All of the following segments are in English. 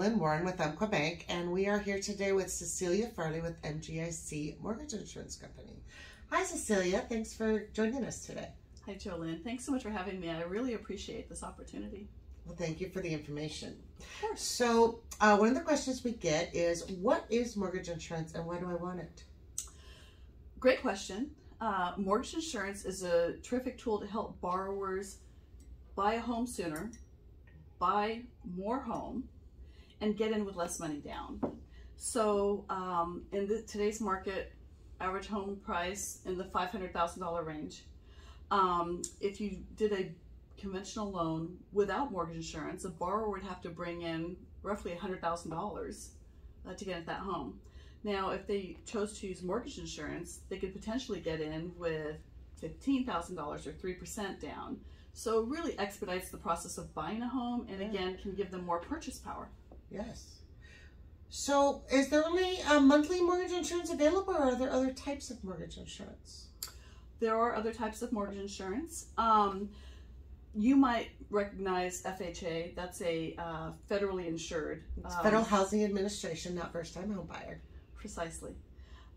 JoLynn Warren with Umpqua Bank, and we are here today with Cecilia Farley with MGIC Mortgage Insurance Company. Hi, Cecilia. Thanks for joining us today. Hi, JoLynn. Thanks so much for having me. I really appreciate this opportunity. Well, thank you for the information. Of course. So, one of the questions we get is, what is mortgage insurance and why do I want it? Great question. Mortgage insurance is a terrific tool to help borrowers buy a home sooner, buy more home, and get in with less money down. So in today's market, average home price in the $500,000 range. If you did a conventional loan without mortgage insurance, a borrower would have to bring in roughly $100,000 to get at that home. Now, if they chose to use mortgage insurance, they could potentially get in with $15,000 or 3% down. So it really expedites the process of buying a home and again can give them more purchase power. Yes. So is there only monthly mortgage insurance available, or are there other types of mortgage insurance? There are other types of mortgage insurance. You might recognize FHA. That's a federally insured. It's Federal Housing Administration, not first-time home buyer. Precisely.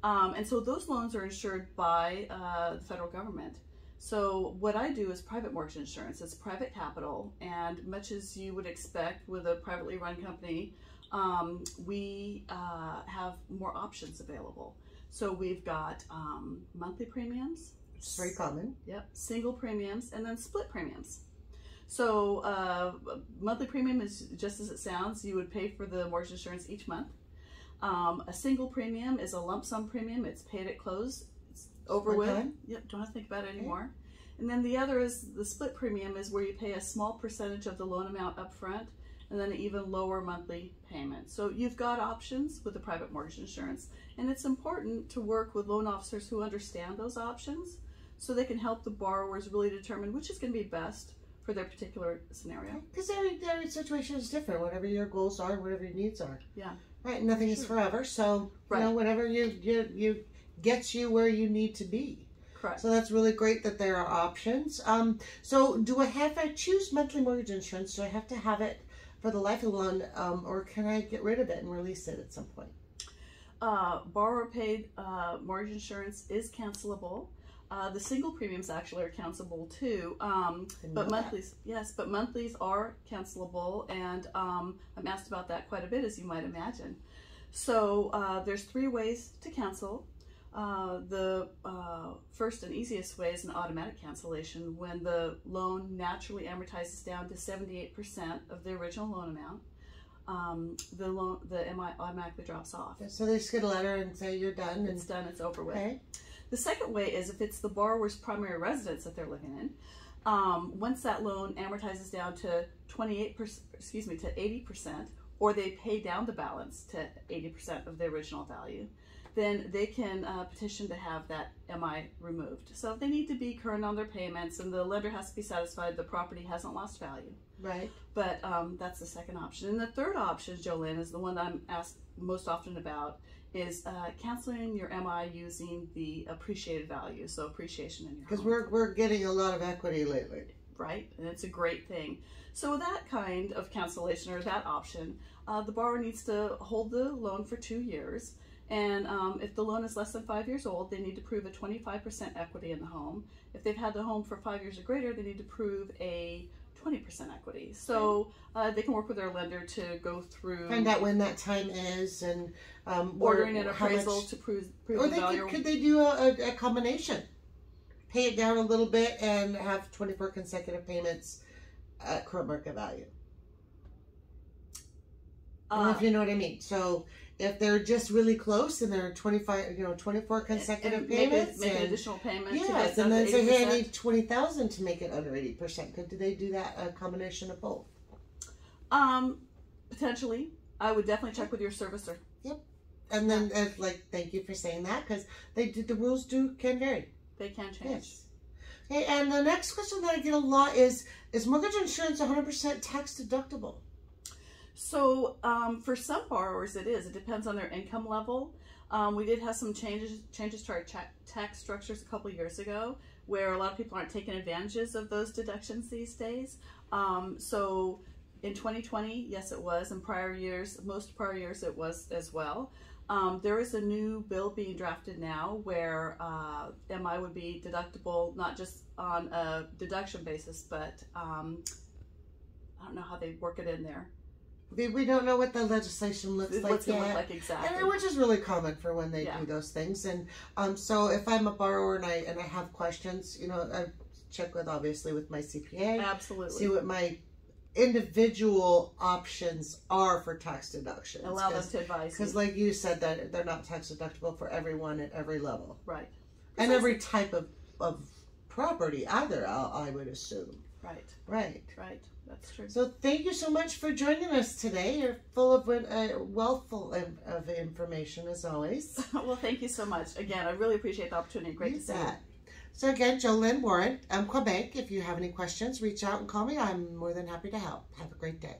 And so those loans are insured by the federal government. So what I do is private mortgage insurance. It's private capital, and much as you would expect with a privately run company, we have more options available. So we've got monthly premiums. It's very common. Yep, single premiums, and then split premiums. So monthly premium is just as it sounds. You would pay for the mortgage insurance each month. A single premium is a lump sum premium. It's paid at close. It's over with. Yep, don't have to think about it anymore. And then the other is the split premium, is where you pay a small percentage of the loan amount up front and then an even lower monthly payment. So you've got options with the private mortgage insurance, and it's important to work with loan officers who understand those options so they can help the borrowers really determine which is going to be best for their particular scenario. Because every situation is different, whatever your goals are, whatever your needs are. Yeah. Right, nothing is forever, so you know, whatever you gets you where you need to be. Correct. So that's really great that there are options. So do I have to choose monthly mortgage insurance? Do I have to have it for the life of the loan, or can I get rid of it and release it at some point? Borrower paid mortgage insurance is cancelable. The single premiums actually are cancelable too, but monthlies, yes, but monthlies are cancelable, and I'm asked about that quite a bit, as you might imagine. So there's 3 ways to cancel. The first and easiest way is an automatic cancellation, when the loan naturally amortizes down to 78% of the original loan amount. The MI automatically drops off. So they just get a letter and say you're done. It's done. It's over with. Okay. The second way is if it's the borrower's primary residence that they're living in. Once that loan amortizes down to 80%, or they pay down the balance to 80% of the original value, then they can petition to have that MI removed. So they need to be current on their payments, and the lender has to be satisfied the property hasn't lost value. Right. But that's the second option. And the third option, JoLynn, is the one that I'm asked most often about, is canceling your MI using the appreciated value, so appreciation in your home. Because we're getting a lot of equity lately. Right, and it's a great thing. So with that kind of cancellation, or that option, the borrower needs to hold the loan for 2 years, and if the loan is less than 5 years old, they need to prove a 25% equity in the home. If they've had the home for 5 years or greater, they need to prove a 20% equity. So they can work with their lender to go through, find out when that time is, and ordering an appraisal to prove or the value. Could they do a combination? Pay it down a little bit and have 24 consecutive payments at current market value. I don't know if you know what I mean. So if they're just really close and they're 24 consecutive payments, make an additional payment. Yes, and then say, hey, I need 20,000 to make it under 80%. Do they do that, a combination of both? Potentially. I would definitely check with your servicer. Yep. And then, thank you for saying that, because the rules can vary. They can change. Yes. Okay, and the next question that I get a lot is mortgage insurance 100% tax deductible? So for some borrowers it is. It depends on their income level. We did have some changes to our tax structures a couple years ago, where a lot of people aren't taking advantages of those deductions these days. So In 2020, yes, it was. In prior years, most prior years, it was as well. There is a new bill being drafted now where MI would be deductible, not just on a deduction basis, but I don't know how they work it in there. We don't know what the legislation looks like What's it yet. look like exactly? And which is really common for when they do those things. And so if I'm a borrower and I have questions, you know, I check obviously with my CPA. Absolutely. See what my individual options are for tax deductions. Allow them to advise you. Because like you said, that they're not tax deductible for everyone at every level. Right. And every type of property either, I would assume. Right. Right. Right. That's true. So thank you so much for joining us today. You're full of wealth of information as always. Well, thank you so much. Again, I really appreciate the opportunity. Great to see you. So again, Jolynn Warren, Quebec. If you have any questions, reach out and call me. I'm more than happy to help. Have a great day.